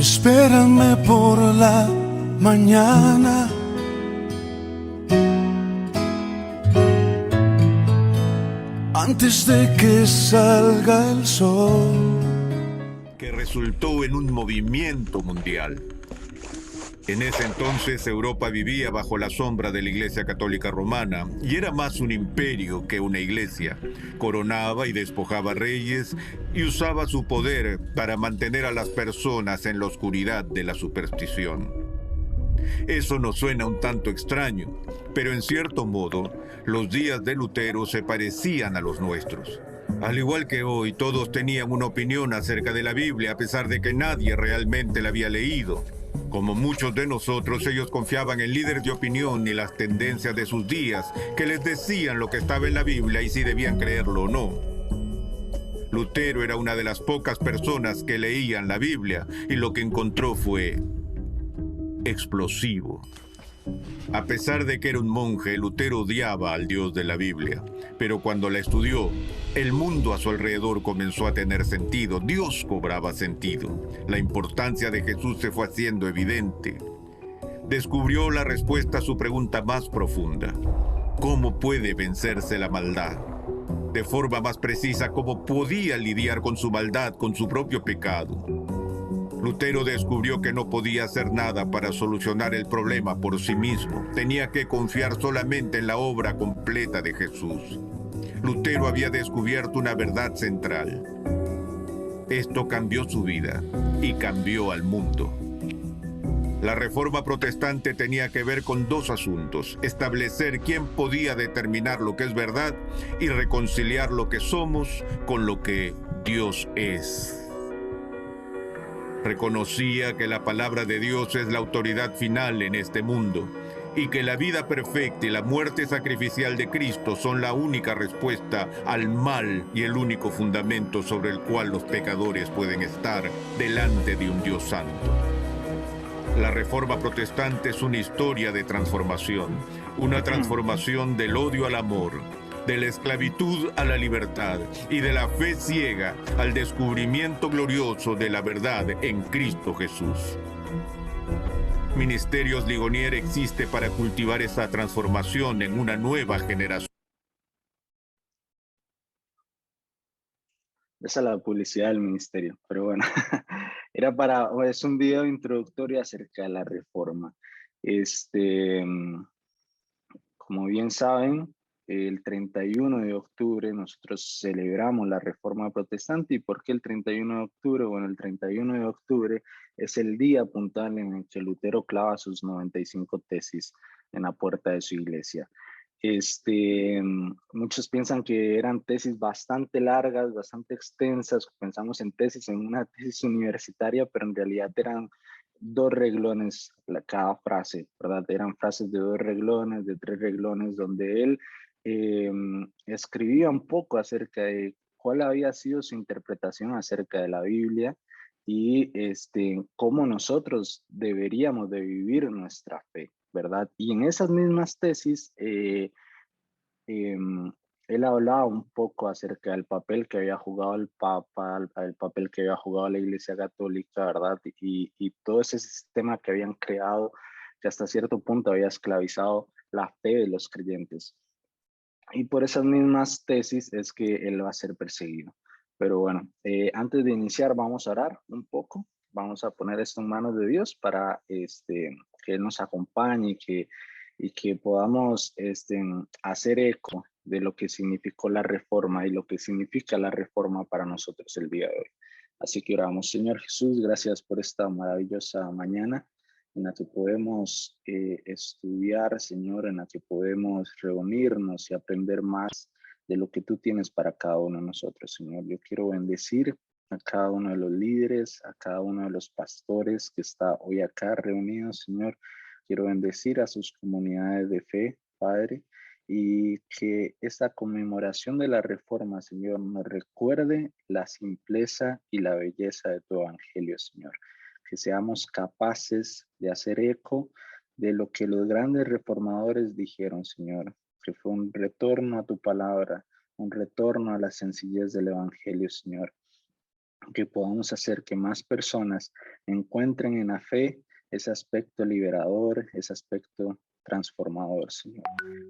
Espérame por la mañana. Antes de que salga el sol. Que resultó en un movimiento mundial. En ese entonces Europa vivía bajo la sombra de la Iglesia Católica Romana y era más un imperio que una iglesia. Coronaba y despojaba reyes y usaba su poder para mantener a las personas en la oscuridad de la superstición. Eso nos suena un tanto extraño, pero en cierto modo, los días de Lutero se parecían a los nuestros. Al igual que hoy, todos tenían una opinión acerca de la Biblia a pesar de que nadie realmente la había leído. Como muchos de nosotros, ellos confiaban en líderes de opinión y las tendencias de sus días, que les decían lo que estaba en la Biblia y si debían creerlo o no. Lutero era una de las pocas personas que leían la Biblia y lo que encontró fue explosivo. A pesar de que era un monje, Lutero odiaba al Dios de la Biblia. Pero cuando la estudió, el mundo a su alrededor comenzó a tener sentido. Dios cobraba sentido. La importancia de Jesús se fue haciendo evidente. Descubrió la respuesta a su pregunta más profunda. ¿Cómo puede vencerse la maldad? De forma más precisa, ¿cómo podía lidiar con su maldad, con su propio pecado? Lutero descubrió que no podía hacer nada para solucionar el problema por sí mismo. Tenía que confiar solamente en la obra completa de Jesús. Lutero había descubierto una verdad central. Esto cambió su vida y cambió al mundo. La Reforma Protestante tenía que ver con dos asuntos: establecer quién podía determinar lo que es verdad y reconciliar lo que somos con lo que Dios es. Reconocía que la palabra de Dios es la autoridad final en este mundo y que la vida perfecta y la muerte sacrificial de Cristo son la única respuesta al mal y el único fundamento sobre el cual los pecadores pueden estar delante de un Dios santo. La Reforma Protestante es una historia de transformación, una transformación del odio al amor, de la esclavitud a la libertad y de la fe ciega al descubrimiento glorioso de la verdad en Cristo Jesús. Ministerios Ligonier existe para cultivar esa transformación en una nueva generación. Esa es la publicidad del ministerio, pero bueno, es un video introductorio acerca de la reforma. Como bien saben, el 31 de octubre nosotros celebramos la Reforma Protestante. ¿Y por qué el 31 de octubre? Bueno, el 31 de octubre es el día puntual en el que Lutero clava sus 95 tesis en la puerta de su iglesia. Muchos piensan que eran tesis bastante largas, bastante extensas. Pensamos en tesis, en una tesis universitaria, pero en realidad eran 2 reglones cada frase, ¿verdad? Eran frases de 2 reglones, de 3 reglones, donde él escribía un poco acerca de cuál había sido su interpretación acerca de la Biblia y cómo nosotros deberíamos de vivir nuestra fe, ¿verdad? Y en esas mismas tesis, él hablaba un poco acerca del papel que había jugado el Papa, el papel que había jugado la Iglesia Católica, ¿verdad? Y todo ese sistema que habían creado, que hasta cierto punto había esclavizado la fe de los creyentes. Y por esas mismas tesis es que él va a ser perseguido. Pero bueno, antes de iniciar vamos a orar un poco. Vamos a poner esto en manos de Dios para que Él nos acompañe y que podamos hacer eco de lo que significó la reforma y lo que significa la reforma para nosotros el día de hoy. Así que oramos. Señor Jesús, gracias por esta maravillosa mañana en la que podemos estudiar, Señor, en la que podemos reunirnos y aprender más de lo que tú tienes para cada uno de nosotros, Señor. Yo quiero bendecir a cada uno de los líderes, a cada uno de los pastores que está hoy acá reunidos, Señor. Quiero bendecir a sus comunidades de fe, Padre, y que esta conmemoración de la reforma, Señor, nos recuerde la simpleza y la belleza de tu evangelio, Señor. Que seamos capaces de hacer eco de lo que los grandes reformadores dijeron, Señor, que fue un retorno a tu palabra, un retorno a la sencillez del evangelio, Señor. que podamos hacer que más personas encuentren en la fe ese aspecto liberador, ese aspecto transformador, Señor.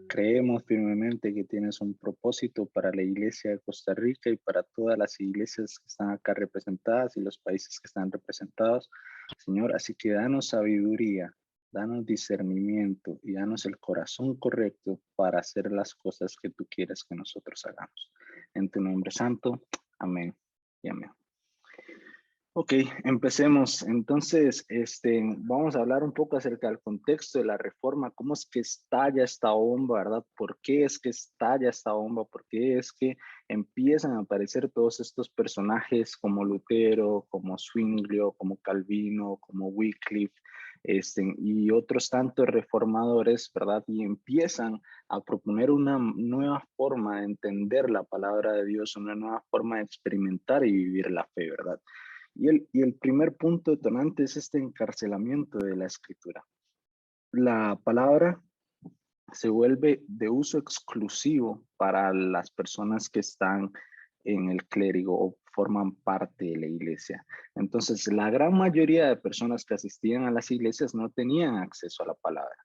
Creemos firmemente que tienes un propósito para la iglesia de Costa Rica y para todas las iglesias que están acá representadas y los países que están representados, Señor. Así que danos sabiduría, danos discernimiento y danos el corazón correcto para hacer las cosas que tú quieres que nosotros hagamos. En tu nombre santo, amén y amén. Ok, empecemos. Entonces, vamos a hablar un poco acerca del contexto de la reforma, cómo es que estalla esta bomba, ¿verdad? ¿Por qué es que estalla esta bomba? ¿Por qué es que empiezan a aparecer todos estos personajes como Lutero, como Zwinglio, como Calvino, como Wycliffe, y otros tantos reformadores, ¿verdad? Y empiezan a proponer una nueva forma de entender la palabra de Dios, una nueva forma de experimentar y vivir la fe, ¿verdad? Y el primer punto detonante es este encarcelamiento de la escritura. La palabra se vuelve de uso exclusivo para las personas que están en el clérigo o forman parte de la iglesia. Entonces, la gran mayoría de personas que asistían a las iglesias no tenían acceso a la palabra.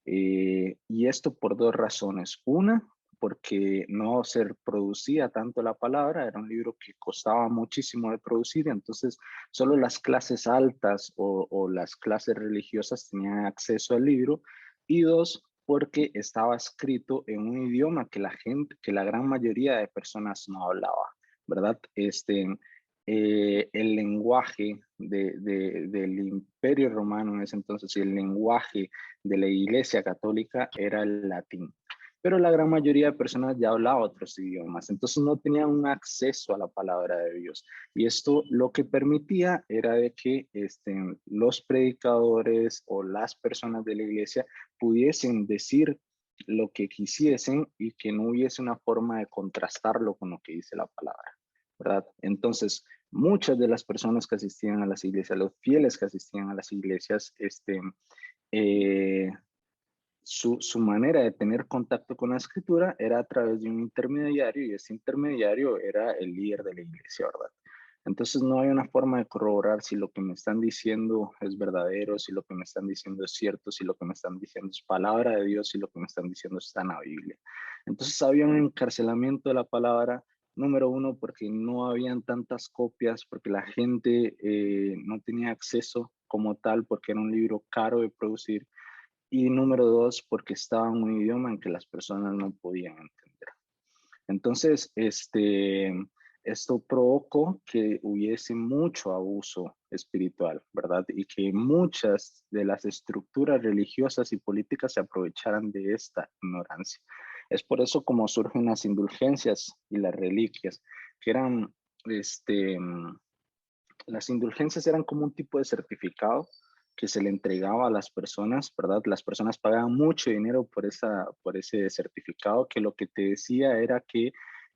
Y esto por dos razones. Una, porque no se producía tanto la palabra, era un libro que costaba muchísimo de producir, entonces solo las clases altas o las clases religiosas tenían acceso al libro. Y dos, porque estaba escrito en un idioma que que la gran mayoría de personas no hablaba, ¿verdad? El lenguaje del Imperio Romano en ese entonces y el lenguaje de la Iglesia Católica era el latín. Pero la gran mayoría de personas ya hablaba otros idiomas, entonces no tenían un acceso a la palabra de Dios. Y esto lo que permitía era de que los predicadores o las personas de la iglesia pudiesen decir lo que quisiesen y que no hubiese una forma de contrastarlo con lo que dice la palabra, ¿verdad? Entonces, muchas de las personas que asistían a las iglesias, los fieles que asistían a las iglesias, su manera de tener contacto con la escritura era a través de un intermediario y ese intermediario era el líder de la iglesia, ¿verdad? Entonces no hay una forma de corroborar si lo que me están diciendo es verdadero, si lo que me están diciendo es cierto, si lo que me están diciendo es palabra de Dios, si lo que me están diciendo está en la Biblia. Entonces había un encarcelamiento de la palabra, número uno, porque no habían tantas copias, porque la gente no tenía acceso como tal, porque era un libro caro de producir. Y número dos, porque estaba en un idioma en que las personas no podían entender. Entonces, esto provocó que hubiese mucho abuso espiritual, ¿verdad? Y que muchas de las estructuras religiosas y políticas se aprovecharan de esta ignorancia. Es por eso como surgen las indulgencias y las reliquias, que eran, las indulgencias eran como un tipo de certificado que se le entregaba a las personas, ¿verdad? Las personas pagaban mucho dinero por ese certificado, que lo que te decía era que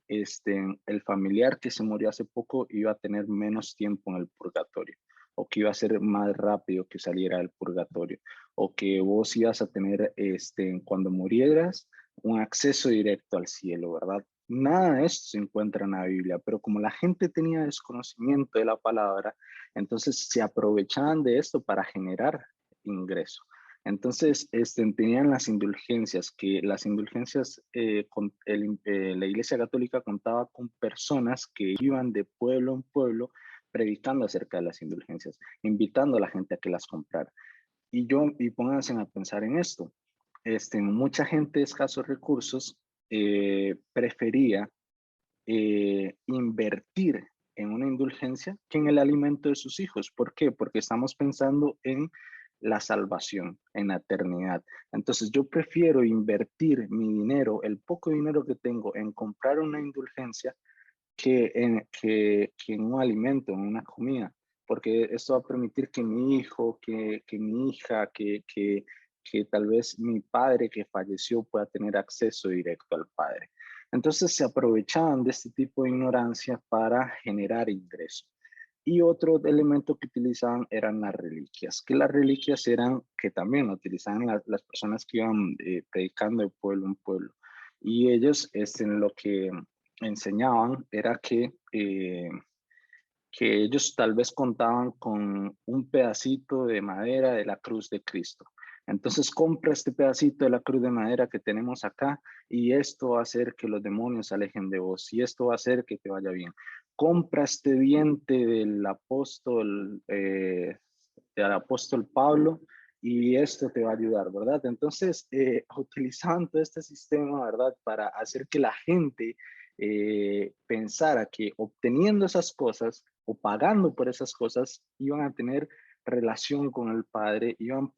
el familiar que se murió hace poco iba a tener menos tiempo en el purgatorio, o que iba a ser más rápido que saliera del purgatorio, o que vos ibas a tener, cuando murieras, un acceso directo al cielo, ¿verdad? Nada de esto se encuentra en la Biblia, pero como la gente tenía desconocimiento de la palabra, entonces se aprovechaban de esto para generar ingreso. Entonces, tenían las indulgencias, que las indulgencias, la Iglesia Católica contaba con personas que iban de pueblo en pueblo predicando acerca de las indulgencias, invitando a la gente a que las comprara. Y pónganse a pensar en esto. Mucha gente de escasos recursos prefería invertir en una indulgencia que en el alimento de sus hijos. ¿Por qué? Porque estamos pensando en la salvación, en la eternidad. Entonces yo prefiero invertir mi dinero, el poco dinero que tengo, en comprar una indulgencia que en un alimento, en una comida, porque esto va a permitir que mi hijo, que mi hija, que tal vez mi padre que falleció pueda tener acceso directo al Padre. Entonces se aprovechaban de este tipo de ignorancia para generar ingresos. Y otro elemento que utilizaban eran las reliquias, que las reliquias eran, que también utilizaban las personas que iban predicando de pueblo en pueblo. Y ellos lo que enseñaban era que que ellos tal vez contaban con un pedacito de madera de la cruz de Cristo. Entonces compra este pedacito de la cruz de madera que tenemos acá y esto va a hacer que los demonios se alejen de vos y esto va a hacer que te vaya bien. Compra este diente del apóstol Pablo y esto te va a ayudar, ¿verdad? Entonces, utilizando todo este sistema, ¿verdad? Para hacer que la gente pensara que obteniendo esas cosas o pagando por esas cosas iban a tener relación con el Padre, iban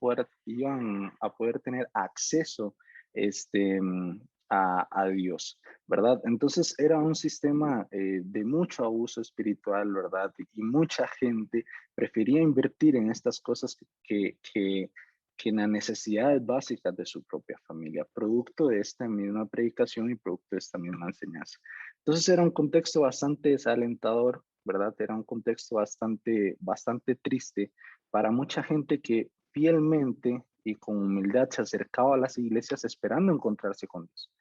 a poder tener acceso este, a Dios, ¿verdad? Entonces era un sistema de mucho abuso espiritual, ¿verdad? Y mucha gente prefería invertir en estas cosas que en las necesidades básicas de su propia familia, producto de esta misma predicación y producto de esta misma enseñanza. Entonces era un contexto bastante desalentador, ¿verdad? Era un contexto bastante triste para mucha gente que fielmente y con humildad se acercaba a las iglesias esperando encontrarse con Dios,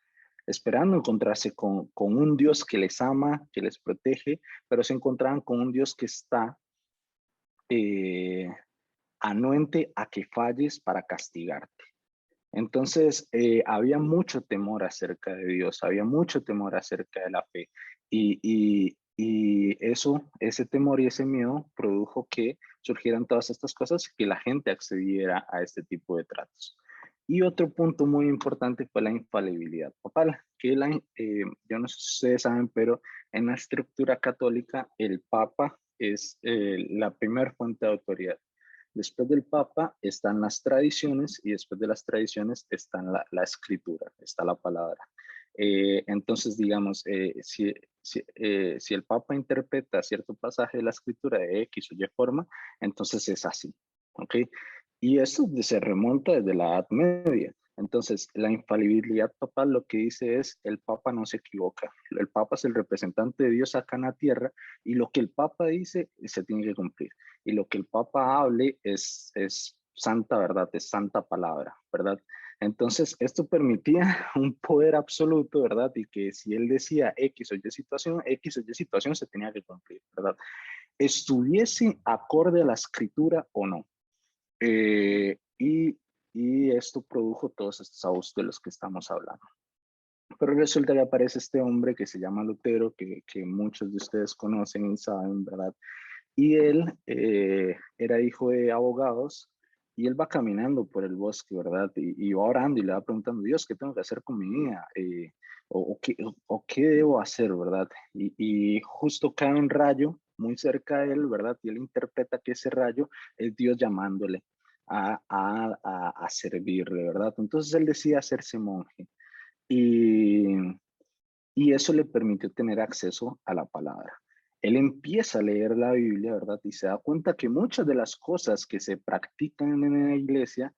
esperando encontrarse con un Dios que les ama, que les protege, pero se encontraban con un Dios que está anuente a que falles para castigarte. Entonces, había mucho temor acerca de Dios, había mucho temor acerca de la fe. Y ese temor y ese miedo produjo que surgieran todas estas cosas y que la gente accediera a este tipo de tratos. Y otro punto muy importante fue la infalibilidad papal, yo no sé si ustedes saben, pero en la estructura católica el Papa es la primera fuente de autoridad. Después del Papa están las tradiciones y después de las tradiciones está la escritura, está la palabra. Entonces, digamos, si el Papa interpreta cierto pasaje de la escritura de X o Y forma, entonces es así, ¿ok? Y eso se remonta desde la Edad Media. Entonces, la infalibilidad papal lo que dice es, el Papa no se equivoca. El Papa es el representante de Dios acá en la tierra y lo que el Papa dice se tiene que cumplir. Y lo que el Papa hable es santa verdad, es santa palabra, ¿verdad? Entonces, esto permitía un poder absoluto, ¿verdad? Y que si él decía X o Y situación se tenía que cumplir, ¿verdad? Estuviese acorde a la escritura o no. Y esto produjo todos estos abusos de los que estamos hablando. Pero resulta que aparece este hombre que se llama Lutero, que muchos de ustedes conocen y saben, ¿verdad? Y él era hijo de abogados y él va caminando por el bosque, ¿verdad? Y va orando y le va preguntando, Dios, ¿qué tengo que hacer con mi vida? O qué debo hacer, ¿verdad? Y justo cae un rayo muy cerca de él, ¿verdad? Y él interpreta que ese rayo es Dios llamándole a servirle, ¿verdad? Entonces él decide hacerse monje y, y eso le permitió tener acceso a la palabra. Él empieza a leer la Biblia, ¿verdad? Y se da cuenta que muchas de las cosas que se practican en la iglesia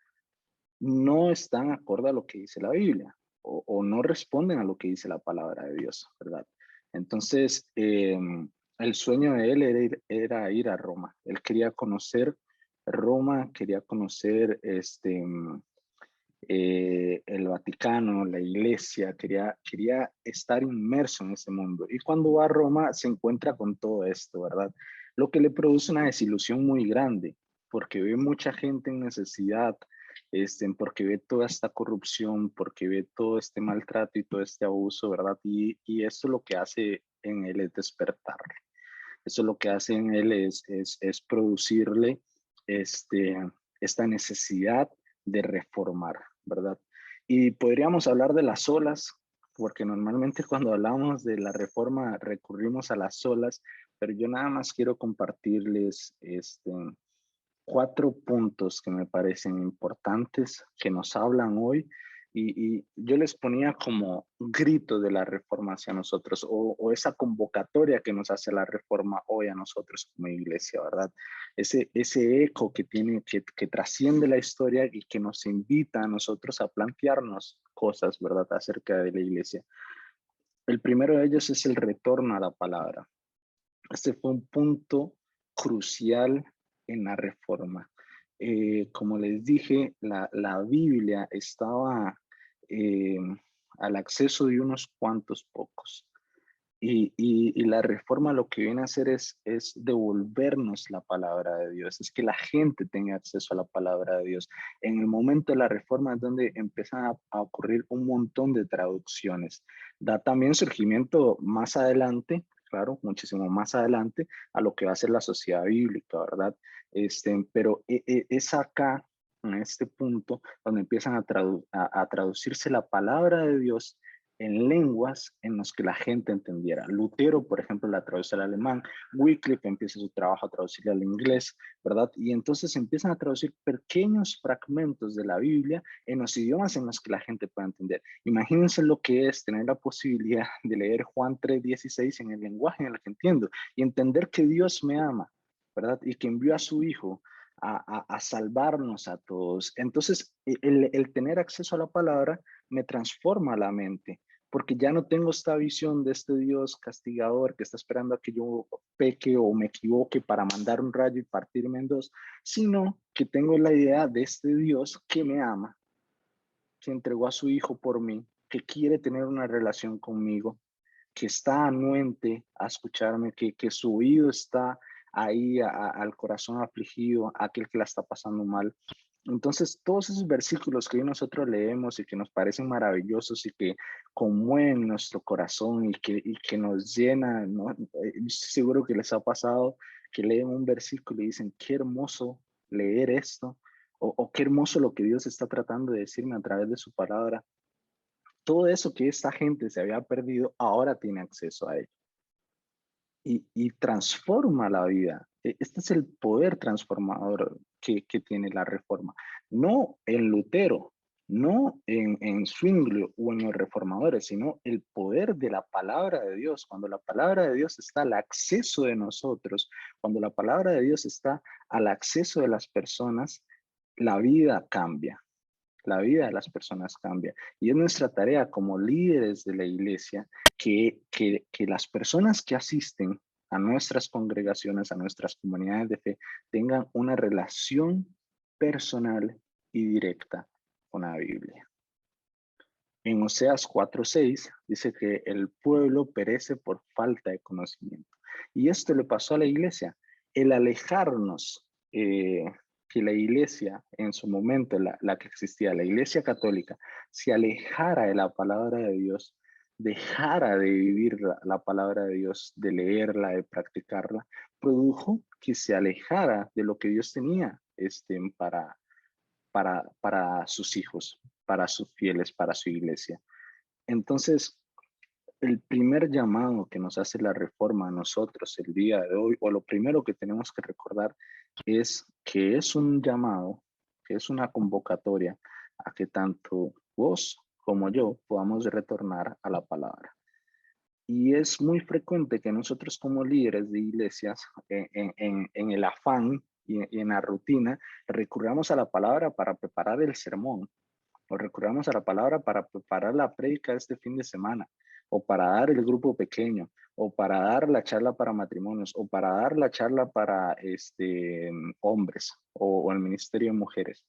no están acorde a lo que dice la Biblia o no responden a lo que dice la palabra de Dios, ¿verdad? Entonces, el sueño de él era ir a Roma. Él quería conocer Roma, quería conocer el Vaticano, la iglesia, quería estar inmerso en ese mundo. Y cuando va a Roma se encuentra con todo esto, ¿verdad? Lo que le produce una desilusión muy grande, porque ve mucha gente en necesidad, porque ve toda esta corrupción, porque ve todo este maltrato y todo este abuso, ¿verdad? Y eso lo que hace en él es despertarle. Eso lo que hace en él es producirle esta necesidad de reformar, ¿verdad? Y podríamos hablar de las olas, porque normalmente cuando hablamos de la reforma recurrimos a las olas, pero yo nada más quiero compartirles 4 puntos que me parecen importantes, que nos hablan hoy, y yo les ponía como un grito de la reforma hacia nosotros, o esa convocatoria que nos hace la reforma hoy a nosotros como iglesia, ¿verdad? Ese eco que trasciende la historia y que nos invita a nosotros a plantearnos cosas, ¿verdad?, acerca de la iglesia. El primero de ellos es el retorno a la palabra. Este fue un punto crucial en la reforma. Como les dije, la Biblia estaba al acceso de unos cuantos pocos. Y la reforma lo que viene a hacer es devolvernos la palabra de Dios, es que la gente tenga acceso a la palabra de Dios. En el momento de la reforma es donde empiezan a ocurrir un montón de traducciones. Da también surgimiento más adelante, claro, muchísimo más adelante, a lo que va a ser la sociedad bíblica, ¿verdad? Pero es acá, en este punto, donde empiezan a traducirse la palabra de Dios en lenguas en las que la gente entendiera. Lutero, por ejemplo, la traduce al alemán, Wycliffe empieza su trabajo a traducirle al inglés, ¿verdad? Y entonces empiezan a traducir pequeños fragmentos de la Biblia en los idiomas en los que la gente pueda entender. Imagínense lo que es tener la posibilidad de leer Juan 3:16 en el lenguaje en el que entiendo y entender que Dios me ama, ¿verdad? Y que envió a su Hijo a salvarnos a todos. Entonces, el tener acceso a la palabra me transforma la mente, porque ya no tengo esta visión de este Dios castigador que está esperando a que yo peque o me equivoque para mandar un rayo y partirme en dos, sino que tengo la idea de este Dios que me ama, que entregó a su Hijo por mí, que quiere tener una relación conmigo, que está anuente a escucharme, que su oído está ahí al corazón afligido, a aquel que la está pasando mal. Entonces, todos esos versículos que hoy nosotros leemos y que nos parecen maravillosos y que conmueven nuestro corazón y que nos llenan, ¿no? Estoy seguro que les ha pasado que leen un versículo y dicen, qué hermoso leer esto, o qué hermoso lo que Dios está tratando de decirme a través de su palabra. Todo eso que esta gente se había perdido, ahora tiene acceso a ello y transforma la vida. Este es el poder transformador que tiene la reforma. No en Lutero, no en Zwinglio o en los reformadores, sino el poder de la palabra de Dios. Cuando la palabra de Dios está al acceso de nosotros, cuando la palabra de Dios está al acceso de las personas, la vida cambia. La vida de las personas cambia. Y es nuestra tarea como líderes de la iglesia que las personas que asisten a nuestras congregaciones, a nuestras comunidades de fe, tengan una relación personal y directa con la Biblia. En Oseas 4:6 dice que el pueblo perece por falta de conocimiento. Y esto le pasó a la iglesia. El alejarnos, que la iglesia en su momento, la que existía, la iglesia católica, se alejara de la palabra de Dios, dejara de vivir la palabra de Dios, de leerla, de practicarla, produjo que se alejara de lo que Dios tenía para sus hijos, para sus fieles, para su iglesia. Entonces, el primer llamado que nos hace la reforma a nosotros el día de hoy, o lo primero que tenemos que recordar es que es un llamado, que es una convocatoria a que tanto vos como yo podamos retornar a la palabra. Y es muy frecuente que nosotros como líderes de iglesias, en el afán y en la rutina, recurramos a la palabra para preparar el sermón, o recurramos a la palabra para preparar la prédica de este fin de semana, o para dar el grupo pequeño, o para dar la charla para matrimonios, o para dar la charla para hombres, o el ministerio de mujeres.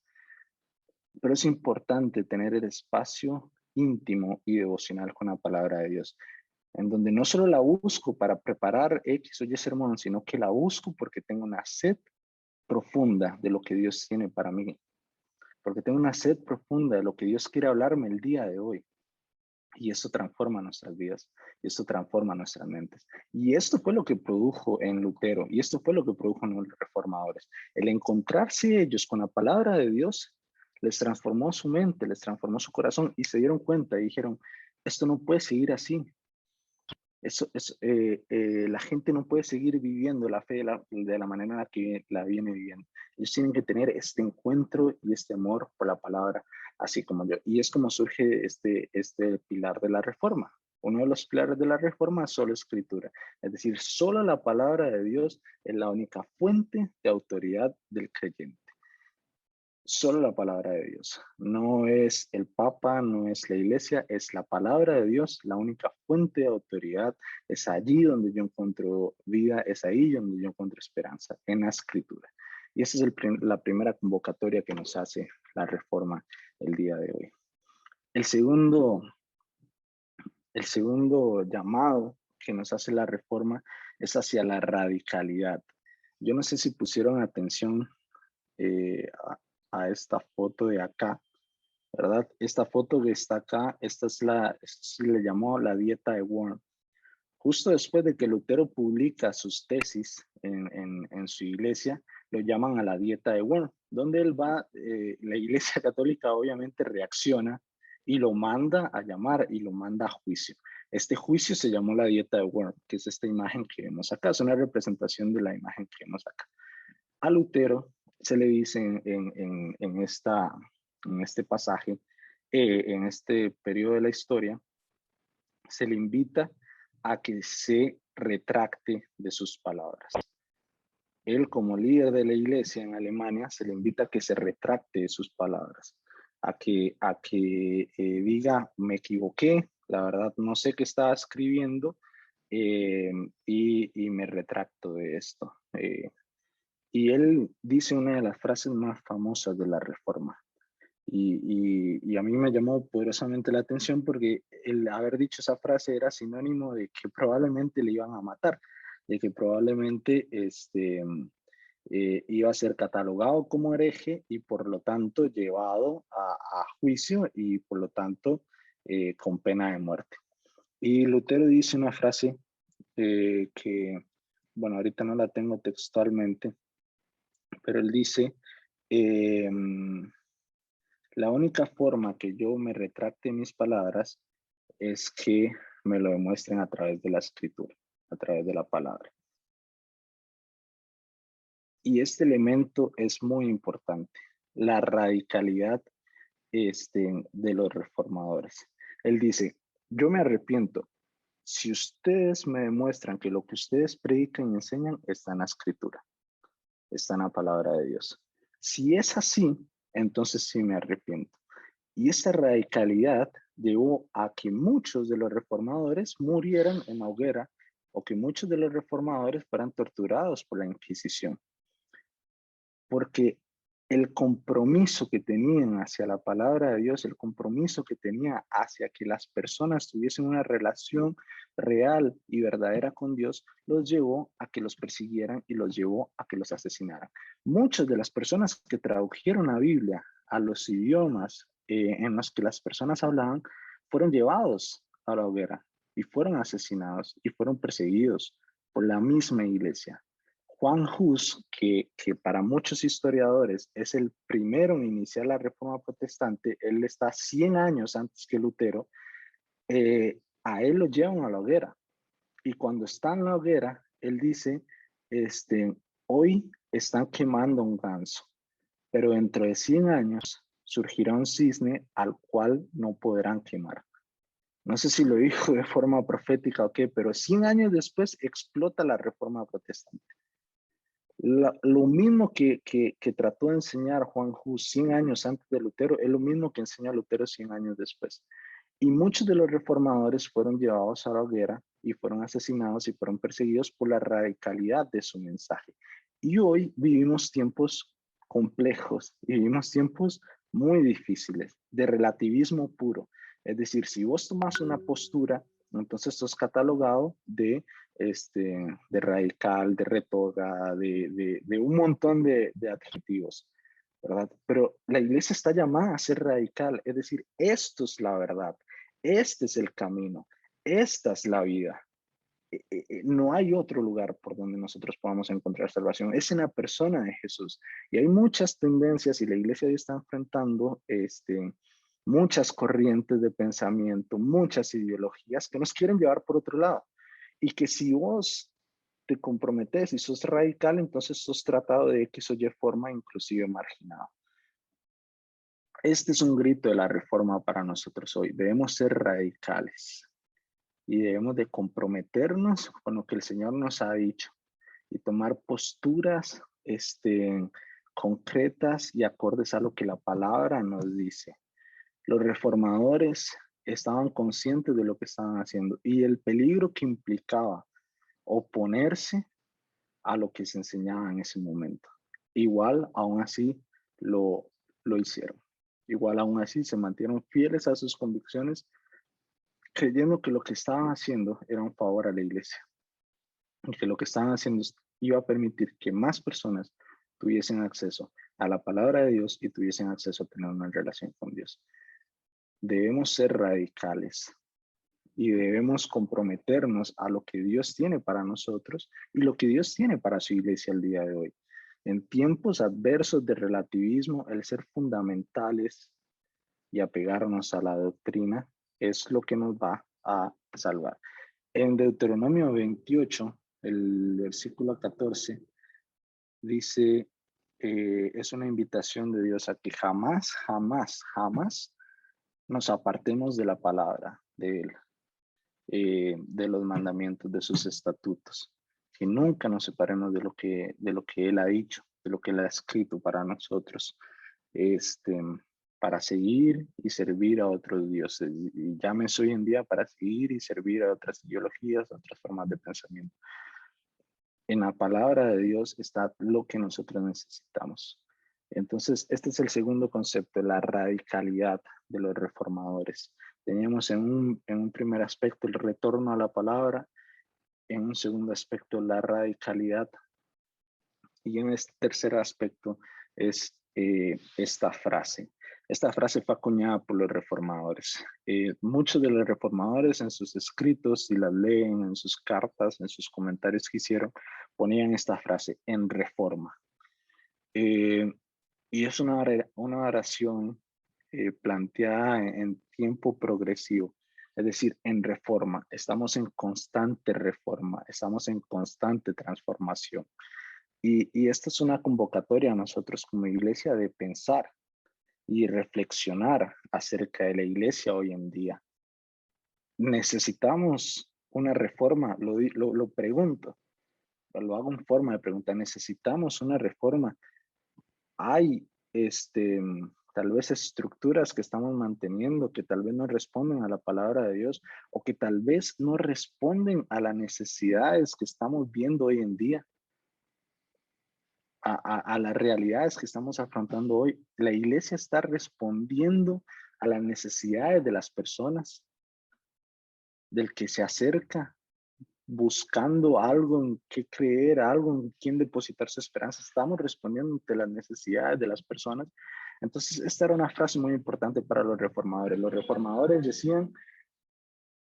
Pero es importante tener el espacio íntimo y devocional con la palabra de Dios, en donde no solo la busco para preparar X o Y sermón, sino que la busco porque tengo una sed profunda de lo que Dios tiene para mí, porque tengo una sed profunda de lo que Dios quiere hablarme el día de hoy. Y esto transforma nuestras vidas, y esto transforma nuestras mentes. Y esto fue lo que produjo en Lutero, y esto fue lo que produjo en los reformadores. El encontrarse ellos con la palabra de Dios les transformó su mente, les transformó su corazón, y se dieron cuenta y dijeron, esto no puede seguir así. La gente no puede seguir viviendo la fe de la manera en la que la viene viviendo. Ellos tienen que tener este encuentro y este amor por la palabra, así como yo. Y es como surge este pilar de la reforma. Uno de los pilares de la reforma es solo escritura. Es decir, solo la palabra de Dios es la única fuente de autoridad del creyente. Solo la palabra de Dios. No es el Papa, no es la iglesia, es la palabra de Dios, la única fuente de autoridad. Es allí donde yo encuentro vida, es ahí donde yo encuentro esperanza, en la escritura. Y esa es la primera convocatoria que nos hace la reforma el día de hoy. El segundo llamado que nos hace la reforma es hacia la radicalidad. Yo no sé si pusieron atención a esta foto de acá, ¿verdad? Esta foto que está acá, esta se le llamó la dieta de Worm. Justo después de que Lutero publica sus tesis en su iglesia, lo llaman a la dieta de Worm, donde él va, la iglesia católica obviamente reacciona y lo manda a llamar y lo manda a juicio. Este juicio se llamó la dieta de Worm, que es esta imagen que vemos acá, es una representación de la imagen que vemos acá. A Lutero se le dice en este pasaje, en este periodo de la historia, se le invita a que se retracte de sus palabras. Él, como líder de la iglesia en Alemania, se le invita a que se retracte de sus palabras, a que diga, me equivoqué, la verdad no sé qué estaba escribiendo y me retracto de esto. Y él dice una de las frases más famosas de la Reforma. Y a mí me llamó poderosamente la atención porque el haber dicho esa frase era sinónimo de que probablemente le iban a matar, de que probablemente iba a ser catalogado como hereje y por lo tanto llevado a juicio y por lo tanto con pena de muerte. Y Lutero dice una frase que, bueno, ahorita no la tengo textualmente, pero él dice, la única forma que yo me retracte mis palabras es que me lo demuestren a través de la escritura, a través de la palabra. Y este elemento es muy importante, la radicalidad de los reformadores. Él dice, yo me arrepiento. Si ustedes me demuestran que lo que ustedes predican y enseñan está en la escritura, está en la palabra de Dios. Si es así, entonces sí me arrepiento. Y esa radicalidad llevó a que muchos de los reformadores murieran en la hoguera o que muchos de los reformadores fueran torturados por la Inquisición. Porque el compromiso que tenían hacia la palabra de Dios, el compromiso que tenía hacia que las personas tuviesen una relación real y verdadera con Dios, los llevó a que los persiguieran y los llevó a que los asesinaran. Muchas de las personas que tradujeron la Biblia a los idiomas en los que las personas hablaban, fueron llevados a la hoguera y fueron asesinados y fueron perseguidos por la misma iglesia. Juan Hus, que para muchos historiadores es el primero en iniciar la Reforma Protestante, él está 100 años antes que Lutero, a él lo llevan a la hoguera. Y cuando está en la hoguera, él dice, hoy están quemando un ganso, pero dentro de 100 años surgirá un cisne al cual no podrán quemar. No sé si lo dijo de forma profética o qué, pero 100 años después explota la Reforma Protestante. Lo mismo que trató de enseñar Juan Hus 100 años antes de Lutero, es lo mismo que enseña Lutero 100 años después. Y muchos de los reformadores fueron llevados a la hoguera y fueron asesinados y fueron perseguidos por la radicalidad de su mensaje. Y hoy vivimos tiempos complejos y vivimos tiempos muy difíciles, de relativismo puro. Es decir, si vos tomas una postura, entonces sos catalogado de radical, de retógrada, de un montón de adjetivos, ¿verdad? Pero la iglesia está llamada a ser radical, es decir, esto es la verdad, este es el camino, esta es la vida. No hay otro lugar por donde nosotros podamos encontrar salvación, es en la persona de Jesús. Y hay muchas tendencias y la iglesia hoy está enfrentando muchas corrientes de pensamiento, muchas ideologías que nos quieren llevar por otro lado. Y que si vos te comprometes y sos radical, entonces sos tratado de X o Y forma, inclusive marginado. Este es un grito de la Reforma para nosotros hoy. Debemos ser radicales y debemos de comprometernos con lo que el Señor nos ha dicho y tomar posturas concretas y acordes a lo que la palabra nos dice. Los reformadores estaban conscientes de lo que estaban haciendo y el peligro que implicaba oponerse a lo que se enseñaba en ese momento. Igual, aún así, lo hicieron. Igual, aún así, se mantuvieron fieles a sus convicciones creyendo que lo que estaban haciendo era un favor a la iglesia, y que lo que estaban haciendo iba a permitir que más personas tuviesen acceso a la palabra de Dios y tuviesen acceso a tener una relación con Dios. Debemos ser radicales y debemos comprometernos a lo que Dios tiene para nosotros y lo que Dios tiene para su iglesia el día de hoy. En tiempos adversos de relativismo, el ser fundamentales y apegarnos a la doctrina es lo que nos va a salvar. En Deuteronomio 28, el versículo 14, dice, es una invitación de Dios a que jamás, jamás, jamás nos apartemos de la palabra de Él, de los mandamientos, de sus estatutos, que nunca nos separemos de lo que Él ha dicho, de lo que Él ha escrito para nosotros, para seguir y servir a otros dioses. Y llámese hoy en día para seguir y servir a otras ideologías, a otras formas de pensamiento. En la palabra de Dios está lo que nosotros necesitamos. Entonces, este es el segundo concepto, la radicalidad de los reformadores. Teníamos en un primer aspecto el retorno a la palabra, en un segundo aspecto la radicalidad, y en este tercer aspecto es esta frase. Esta frase fue acuñada por los reformadores. Muchos de los reformadores en sus escritos, si las leen, en sus cartas, en sus comentarios que hicieron, ponían esta frase, en reforma. Y es una oración planteada en tiempo progresivo, es decir, en reforma. Estamos en constante reforma, estamos en constante transformación. Y esta es una convocatoria a nosotros como iglesia de pensar y reflexionar acerca de la iglesia hoy en día. ¿Necesitamos una reforma? Lo pregunto, lo hago en forma de pregunta. ¿Necesitamos una reforma? Hay tal vez estructuras que estamos manteniendo que tal vez no responden a la palabra de Dios o que tal vez no responden a las necesidades que estamos viendo hoy en día, a las realidades que estamos afrontando hoy. La iglesia está respondiendo a las necesidades de las personas, del que se acerca buscando algo en qué creer, algo en quién depositar su esperanza. Estamos respondiendo ante las necesidades de las personas. Entonces, esta era una frase muy importante para los reformadores. Los reformadores decían,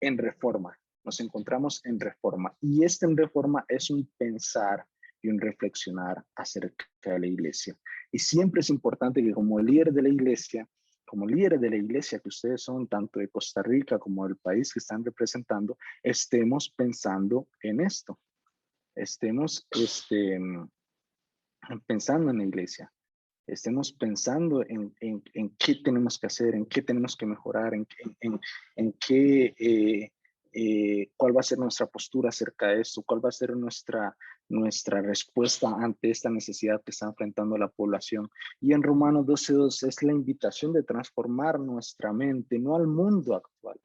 en reforma, nos encontramos en reforma. Y en reforma es un pensar y un reflexionar acerca de la iglesia. Y siempre es importante que como líder de la iglesia, como líderes de la iglesia que ustedes son, tanto de Costa Rica como del país que están representando, estemos pensando en esto. Estemos pensando en la iglesia. Estemos pensando en qué tenemos que hacer, en qué tenemos que mejorar, en qué, cuál va a ser nuestra postura acerca de esto, cuál va a ser nuestra respuesta ante esta necesidad que está enfrentando la población. Y en Romanos 12:2 es la invitación de transformar nuestra mente, no al mundo actual,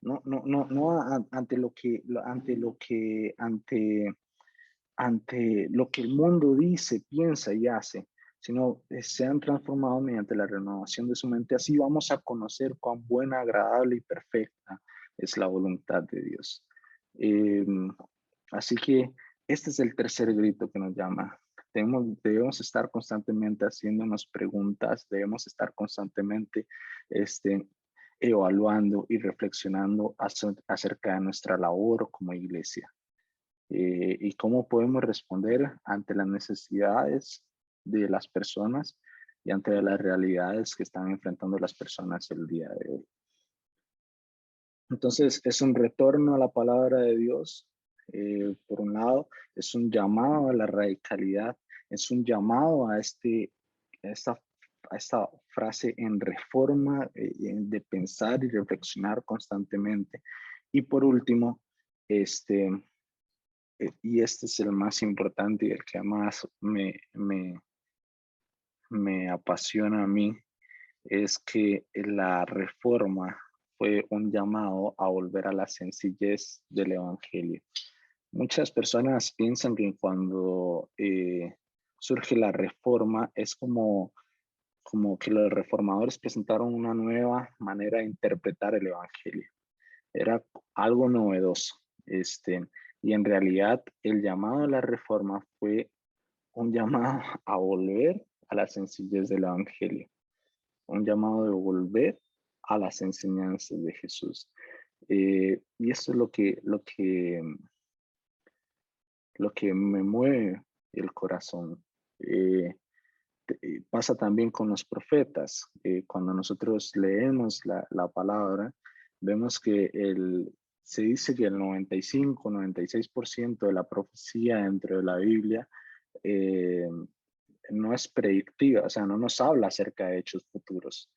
no ante lo que el mundo dice, piensa y hace, sino se han transformado mediante la renovación de su mente. Así vamos a conocer cuán buena, agradable y perfecta es la voluntad de Dios. Así que este es el tercer grito que nos llama. Debemos estar constantemente haciéndonos preguntas, debemos estar constantemente evaluando y reflexionando acerca de nuestra labor como iglesia. Y cómo podemos responder ante las necesidades de las personas y ante las realidades que están enfrentando las personas el día de hoy. Entonces, es un retorno a la palabra de Dios. Por un lado, es un llamado a la radicalidad, es un llamado a esta frase en reforma, de pensar y reflexionar constantemente. Y por último, y este es el más importante y el que más me apasiona a mí, es que la reforma fue un llamado a volver a la sencillez del evangelio. Muchas personas piensan que cuando surge la reforma es como que los reformadores presentaron una nueva manera de interpretar el evangelio. era algo novedoso. Y en realidad el llamado a la reforma fue un llamado a volver a la sencillez del Evangelio, un llamado de volver a las enseñanzas de Jesús. Y eso es lo que me mueve el corazón. Pasa también con los profetas. Cuando nosotros leemos la palabra, vemos que se dice que el 95-96% de la profecía dentro de la Biblia eh, no es predictiva, o sea, no nos habla acerca de hechos futuros.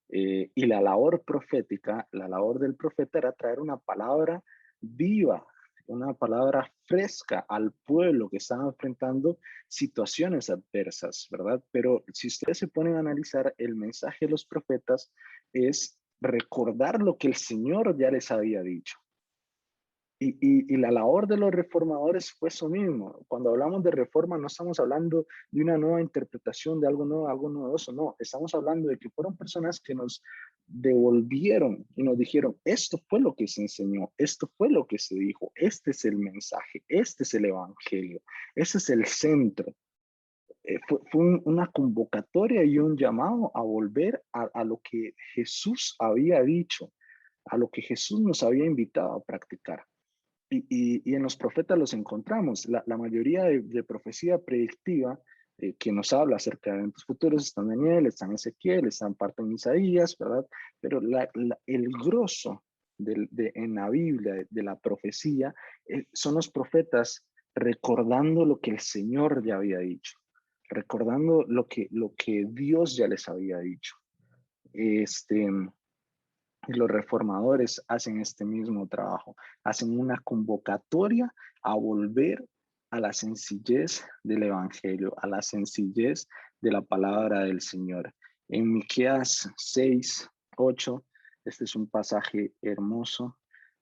Y la labor profética, la labor del profeta era traer una palabra viva, una palabra fresca al pueblo que estaba enfrentando situaciones adversas, ¿verdad? Pero si ustedes se ponen a analizar, el mensaje de los profetas es recordar lo que el Señor ya les había dicho. Y la labor de los reformadores fue eso mismo. Cuando hablamos de reforma, no estamos hablando de una nueva interpretación de algo nuevo, algo novedoso, no. Estamos hablando de que fueron personas que nos devolvieron y nos dijeron, esto fue lo que se enseñó, esto fue lo que se dijo, este es el mensaje, este es el evangelio, ese es el centro. Fue una convocatoria y un llamado a volver a lo que Jesús había dicho, a lo que Jesús nos había invitado a practicar. Y en los profetas los encontramos. La mayoría de profecía predictiva que nos habla acerca de eventos futuros está en Daniel, está en Ezequiel, está en parte en Isaías, ¿verdad? Pero el grosso en la Biblia de la profecía son los profetas recordando lo que el Señor ya había dicho, recordando lo que Dios ya les había dicho. Y los reformadores hacen este mismo trabajo, hacen una convocatoria a volver a la sencillez del evangelio, a la sencillez de la palabra del Señor. En Miqueas 6:8, este es un pasaje hermoso,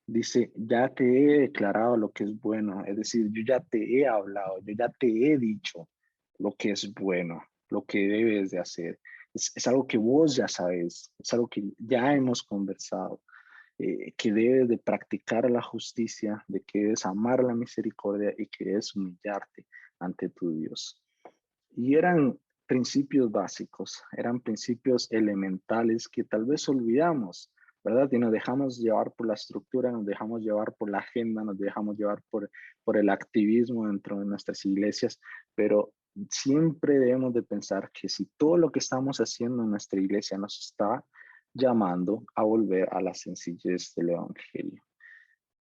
dice, ya te he declarado lo que es bueno, es decir, yo ya te he hablado, yo ya te he dicho lo que es bueno, lo que debes de hacer. Es algo que vos ya sabes, es algo que ya hemos conversado, que debes de practicar la justicia, de que debes amar la misericordia y que debes humillarte ante tu Dios. Y eran principios básicos, eran principios elementales que tal vez olvidamos, ¿verdad? Y nos dejamos llevar por la estructura, nos dejamos llevar por la agenda, nos dejamos llevar por el activismo dentro de nuestras iglesias, pero siempre debemos de pensar que si todo lo que estamos haciendo en nuestra iglesia nos está llamando a volver a la sencillez del evangelio.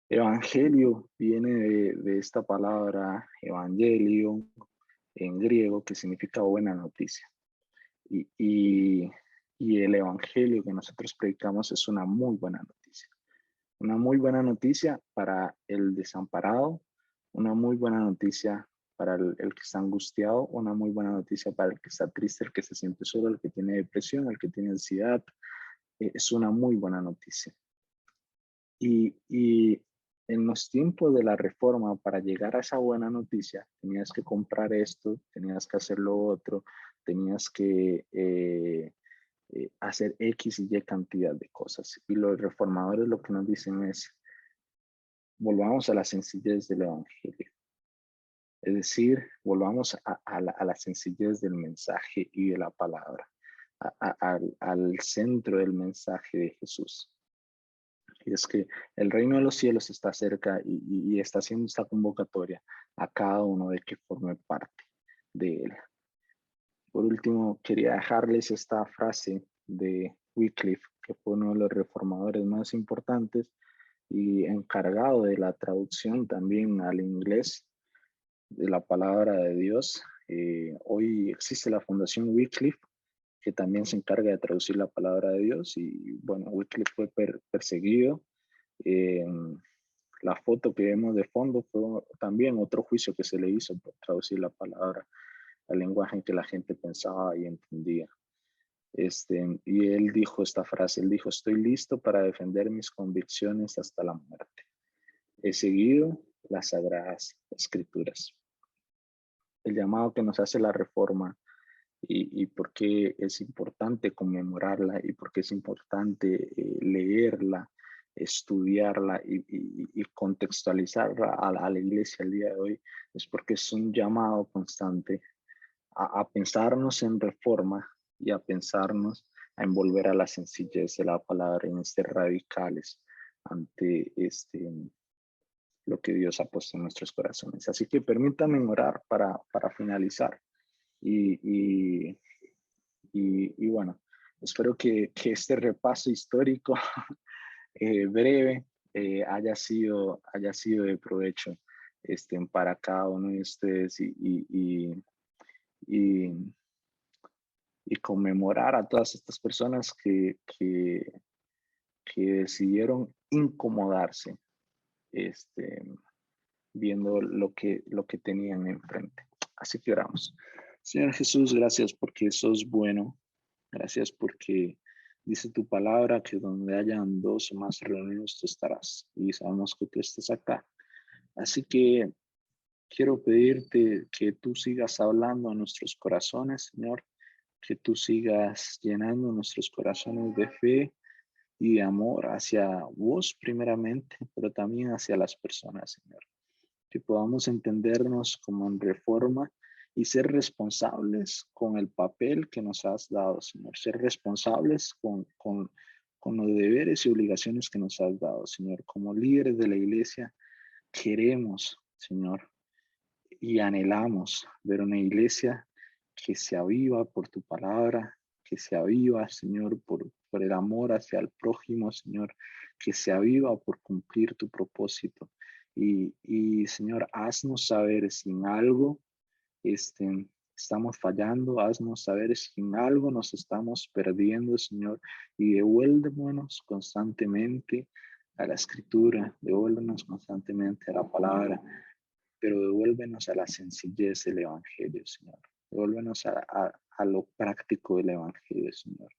Evangelio viene de esta palabra evangelio en griego, que significa buena noticia. Y el evangelio que nosotros predicamos es una muy buena noticia. Una muy buena noticia para el desamparado, una muy buena noticia para el que está angustiado, una muy buena noticia para el que está triste, el que se siente solo, el que tiene depresión, el que tiene ansiedad. Es una muy buena noticia. Y en los tiempos de la reforma, para llegar a esa buena noticia, tenías que comprar esto, tenías que hacer lo otro, tenías que hacer X y Y cantidad de cosas. Y los reformadores lo que nos dicen es, volvamos a la sencillez del evangelio. Es decir, volvamos a la sencillez del mensaje y de la palabra, al centro del mensaje de Jesús. Y es que el reino de los cielos está cerca y está haciendo esta convocatoria a cada uno de que forme parte de él. Por último, quería dejarles esta frase de Wycliffe, que fue uno de los reformadores más importantes y encargado de la traducción también al inglés de la palabra de Dios. Hoy existe la Fundación Wycliffe, que también se encarga de traducir la palabra de Dios. Y bueno, Wycliffe fue perseguido. La foto que vemos de fondo fue también otro juicio que se le hizo por traducir la palabra al lenguaje en que la gente pensaba y entendía. Y él dijo esta frase, él dijo, estoy listo para defender mis convicciones hasta la muerte. He seguido las sagradas escrituras. El llamado que nos hace la reforma y por qué es importante conmemorarla y por qué es importante leerla estudiarla y contextualizarla a la iglesia el día de hoy, es porque es un llamado constante a pensarnos en reforma y a pensarnos a envolver a la sencillez de la palabra y en ser radicales ante lo que Dios ha puesto en nuestros corazones. Así que permítanme orar para finalizar. Y, y bueno, espero que este repaso histórico breve haya sido de provecho para cada uno de ustedes y, y conmemorar a todas estas personas que decidieron incomodarse viendo lo que tenían enfrente. Así que oramos. Señor Jesús, gracias porque sos bueno. Gracias porque dice tu palabra que donde hayan dos o más reunidos tú estarás. Y sabemos que tú estás acá. Así que quiero pedirte que tú sigas hablando a nuestros corazones, Señor. Que tú sigas llenando nuestros corazones de fe y de amor hacia vos primeramente, pero también hacia las personas, Señor. Que podamos entendernos como en reforma y ser responsables con el papel que nos has dado, Señor. Ser responsables con los deberes y obligaciones que nos has dado, Señor. Como líderes de la iglesia, queremos, Señor, y anhelamos ver una iglesia que se aviva por tu palabra, que se aviva, Señor, por el amor hacia el prójimo, Señor, que se aviva por cumplir tu propósito. Y Señor, haznos saber si en algo estamos fallando, haznos saber si en algo nos estamos perdiendo, Señor, y devuélvenos constantemente a la escritura, devuélvenos constantemente a la palabra, pero devuélvenos a la sencillez del evangelio, Señor. Devuélvenos a lo práctico del evangelio, Señor,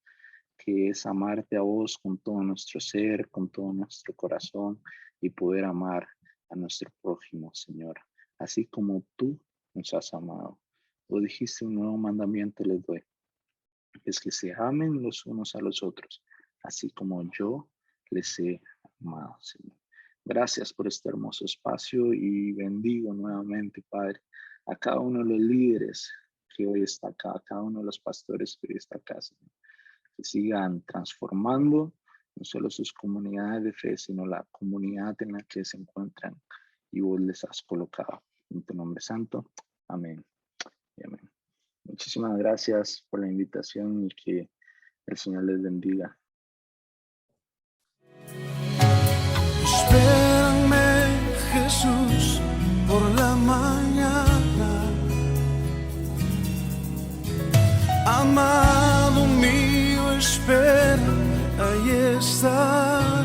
que es amarte a vos con todo nuestro ser, con todo nuestro corazón y poder amar a nuestro prójimo, Señor, así como tú nos has amado. Vos dijiste: un nuevo mandamiento les doy, es que se amen los unos a los otros, así como yo les he amado, Señor. Gracias por este hermoso espacio y bendigo nuevamente, Padre, a cada uno de los líderes que hoy está acá, a cada uno de los pastores que hoy está acá, Señor. Que sigan transformando no solo sus comunidades de fe, sino la comunidad en la que se encuentran y vos les has colocado. En tu nombre santo. Amén. Y amén. Muchísimas gracias por la invitación y que el Señor les bendiga. Espérame, Jesús, por la mañana. Amado mío, espera, ahí está.